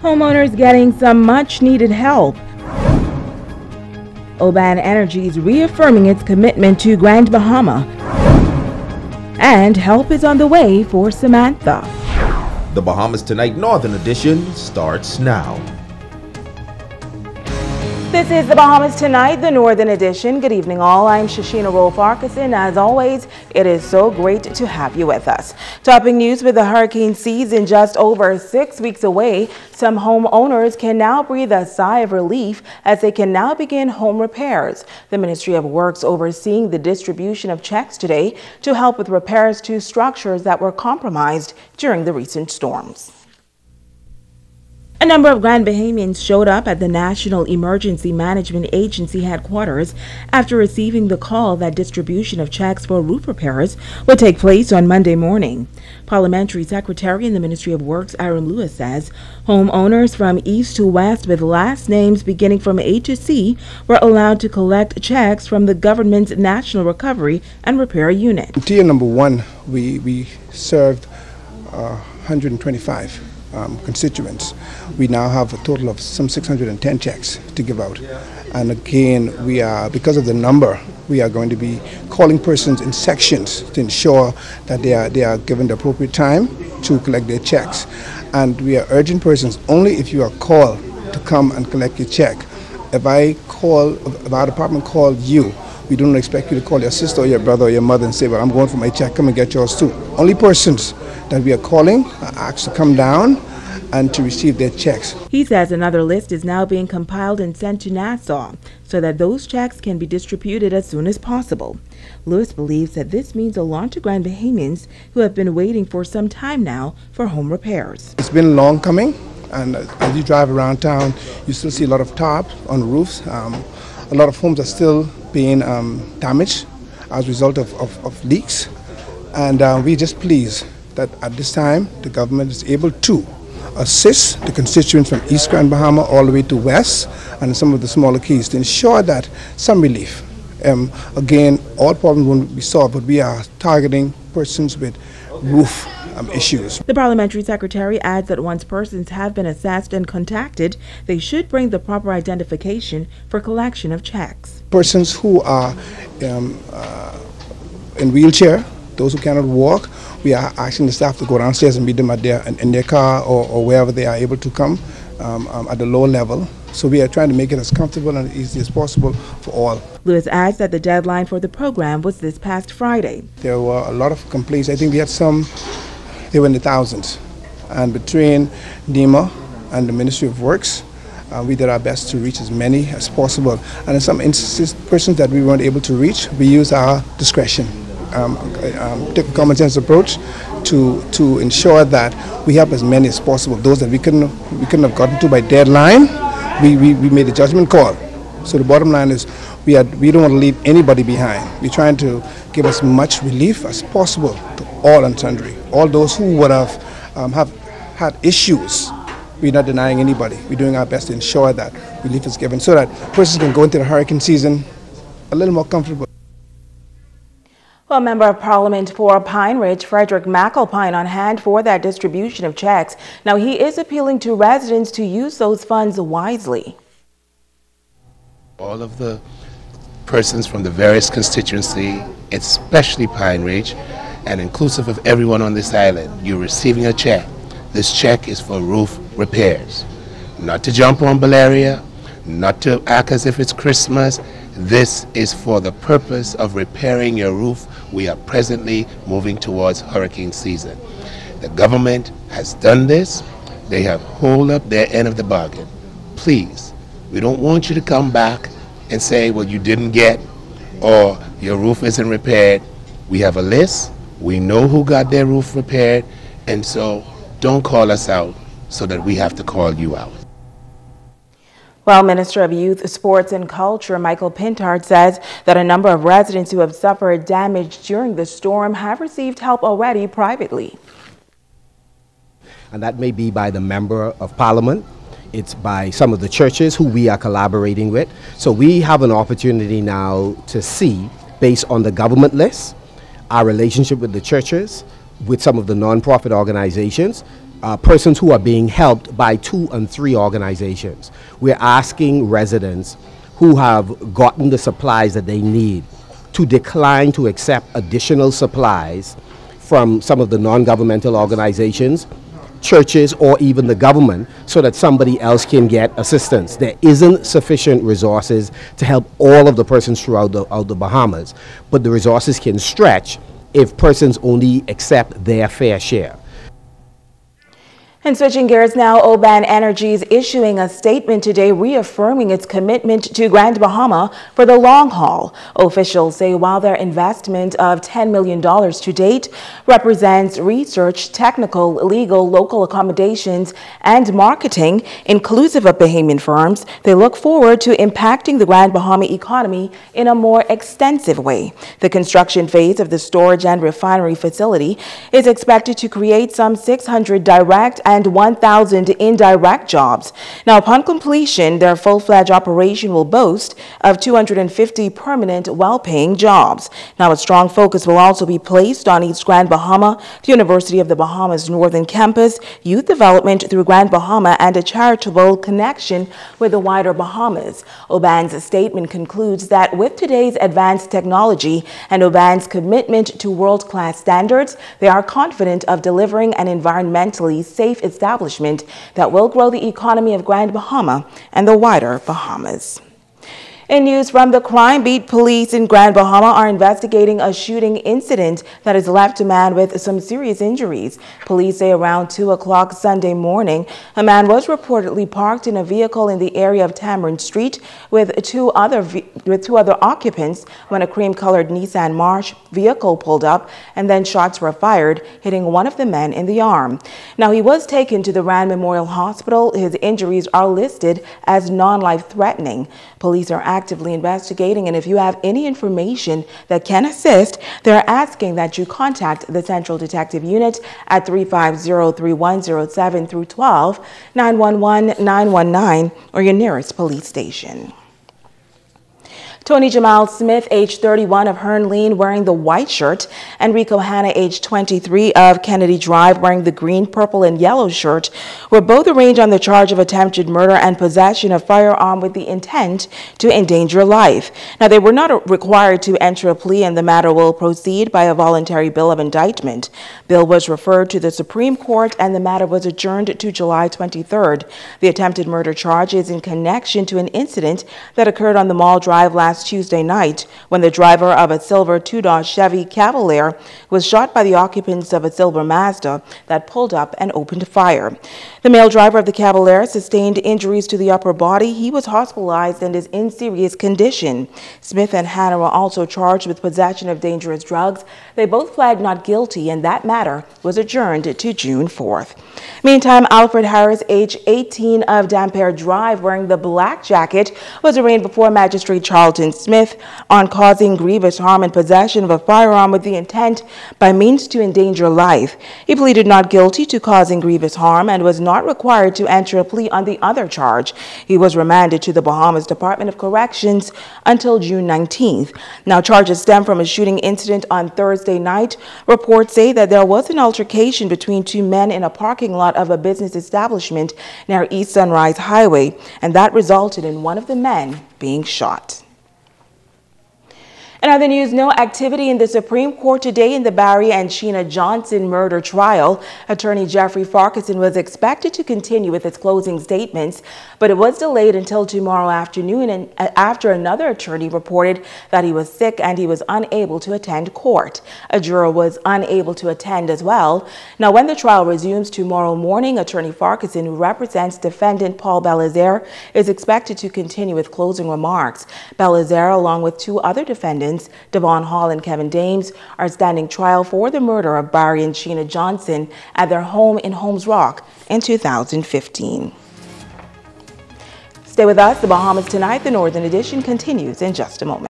Homeowners getting some much-needed help. Oban Energy is reaffirming its commitment to Grand Bahama. And help is on the way for Samantha. The Bahamas Tonight Northern Edition starts now. This is the Bahamas Tonight, the Northern Edition. Good evening all. I'm Shashina Rolf-Arkeson. As always, it is so great to have you with us. Topping news with the hurricane season just over 6 weeks away, some homeowners can now breathe a sigh of relief as they can now begin home repairs. The Ministry of Works overseeing the distribution of checks today to help with repairs to structures that were compromised during the recent storms. A number of Grand Bahamians showed up at the National Emergency Management Agency headquarters after receiving the call that distribution of checks for roof repairs would take place on Monday morning. Parliamentary Secretary in the Ministry of Works, Aaron Lewis, says homeowners from east to west with last names beginning from A to C were allowed to collect checks from the government's National Recovery and Repair Unit. Tier number one, we served 125 constituents. We now have a total of some 610 checks to give out. And again, because of the number, we are going to be calling persons in sections to ensure that they are given the appropriate time to collect their checks. And we are urging persons only if you are called to come and collect your check. If our department called you, we don't expect you to call your sister or your brother or your mother and say, well, I'm going for my check, come and get yours too. Only persons that we are calling are asked to come down and to receive their checks. He says another list is now being compiled and sent to Nassau so that those checks can be distributed as soon as possible. Lewis believes that this means a lot to Grand Bahamians who have been waiting for some time now for home repairs. It's been long coming, and as you drive around town, you still see a lot of tarp on roofs. A lot of homes are still being damaged as a result of leaks, and we're just pleased that at this time the government is able to assist the constituents from East Grand Bahama all the way to West and some of the smaller keys to ensure that some relief. Again, all problems won't be solved, but we are targeting persons with roof issues. The Parliamentary Secretary adds that once persons have been assessed and contacted, they should bring the proper identification for collection of checks. Persons who are in wheelchair, those who cannot walk, we are asking the staff to go downstairs and meet them in their car or wherever they are able to come at the lower level. So we are trying to make it as comfortable and easy as possible for all. Lewis adds that the deadline for the program was this past Friday. There were a lot of complaints. I think we had some, they were in the thousands. And between NEMA and the Ministry of Works, we did our best to reach as many as possible. And in some instances, persons that we weren't able to reach, we used our discretion. Take a common sense approach to ensure that we help as many as possible. Those that we couldn't have gotten to by deadline, we made a judgment call. So the bottom line is we don't want to leave anybody behind. We're trying to give as much relief as possible to all and sundry. All those who would have had issues, we're not denying anybody. We're doing our best to ensure that relief is given so that persons can go into the hurricane season a little more comfortable. Well, Member of Parliament for Pine Ridge, Frederick McAlpine, on hand for that distribution of checks. Now, he is appealing to residents to use those funds wisely. All of the persons from the various constituency, especially Pine Ridge, and inclusive of everyone on this island, you're receiving a check. This check is for roof repairs. Not to jump on malaria, not to act as if it's Christmas. This is for the purpose of repairing your roof. We are presently moving towards hurricane season. The government has done this. They have held up their end of the bargain. Please, we don't want you to come back and say, well, you didn't get, or your roof isn't repaired. We have a list. We know who got their roof repaired, and so don't call us out so that we have to call you out. Well, Minister of Youth, Sports and Culture Michael Pintard says that a number of residents who have suffered damage during the storm have received help already privately. And that may be by the Member of Parliament. It's by some of the churches who we are collaborating with. So we have an opportunity now to see, based on the government list, our relationship with the churches, with some of the non-profit organizations, persons who are being helped by 2 and 3 organizations. We're asking residents who have gotten the supplies that they need to decline to accept additional supplies from some of the non-governmental organizations, churches, or even the government, so that somebody else can get assistance. There isn't sufficient resources to help all of the persons throughout the Bahamas, but the resources can stretch if persons only accept their fair share. And switching gears now, Oban Energy is issuing a statement today reaffirming its commitment to Grand Bahama for the long haul. Officials say while their investment of $10 million to date represents research, technical, legal, local accommodations, and marketing, inclusive of Bahamian firms, they look forward to impacting the Grand Bahama economy in a more extensive way. The construction phase of the storage and refinery facility is expected to create some 600 direct and 1,000 indirect jobs. Now, upon completion, their full-fledged operation will boast of 250 permanent, well-paying jobs. Now, a strong focus will also be placed on East Grand Bahama, the University of the Bahamas Northern Campus, youth development through Grand Bahama, and a charitable connection with the wider Bahamas. Oban's statement concludes that with today's advanced technology and Oban's commitment to world-class standards, they are confident of delivering an environmentally safe establishment that will grow the economy of Grand Bahama and the wider Bahamas. In news from the crime beat, police in Grand Bahama are investigating a shooting incident that has left a man with some serious injuries. Police say around 2 o'clock Sunday morning, a man was reportedly parked in a vehicle in the area of Tamarind Street with two other occupants when a cream-colored Nissan March vehicle pulled up, and then shots were fired, hitting one of the men in the arm. Now, he was taken to the Rand Memorial Hospital. His injuries are listed as non-life-threatening. Police are actively investigating, and if you have any information that can assist, they're asking that you contact the Central Detective Unit at 350-3107 through 12, 911-919, or your nearest police station. Tony Jamal Smith, age 31 of Hearn Lane, wearing the white shirt, and Rico Hanna, age 23 of Kennedy Drive, wearing the green, purple, and yellow shirt, were both arraigned on the charge of attempted murder and possession of firearm with the intent to endanger life. Now, they were not required to enter a plea, and the matter will proceed by a voluntary bill of indictment. Bill was referred to the Supreme Court, and the matter was adjourned to July 23rd. The attempted murder charge is in connection to an incident that occurred on the Mall Drive last Tuesday night when the driver of a silver two-door Chevy Cavalier was shot by the occupants of a silver Mazda that pulled up and opened fire. The male driver of the Cavalier sustained injuries to the upper body. He was hospitalized and is in serious condition. Smith and Hanna were also charged with possession of dangerous drugs. They both pled not guilty, and that matter was adjourned to June 4th. Meantime, Alfred Harris, age 18 of Dampere Drive, wearing the black jacket, was arraigned before Magistrate Charlton Smith on causing grievous harm and possession of a firearm with the intent by means to endanger life. He pleaded not guilty to causing grievous harm and was not required to enter a plea on the other charge. He was remanded to the Bahamas Department of Corrections until June 19th. Now, charges stem from a shooting incident on Thursday night. Reports say that there was an altercation between two men in a parking lot of a business establishment near East Sunrise Highway, and that resulted in one of the men being shot. In other news, no activity in the Supreme Court today in the Barry and Sheena Johnson murder trial. Attorney Jeffrey Farquharson was expected to continue with his closing statements, but it was delayed until tomorrow afternoon, and after another attorney reported that he was sick and he was unable to attend court. A juror was unable to attend as well. Now, when the trial resumes tomorrow morning, Attorney Farquharson, who represents defendant Paul Belizaire, is expected to continue with closing remarks. Belizaire, along with two other defendants, Devon Hall and Kevin Dames, are standing trial for the murder of Barry and Sheena Johnson at their home in Holmes Rock in 2015. Stay with us. The Bahamas Tonight, the Northern Edition, continues in just a moment.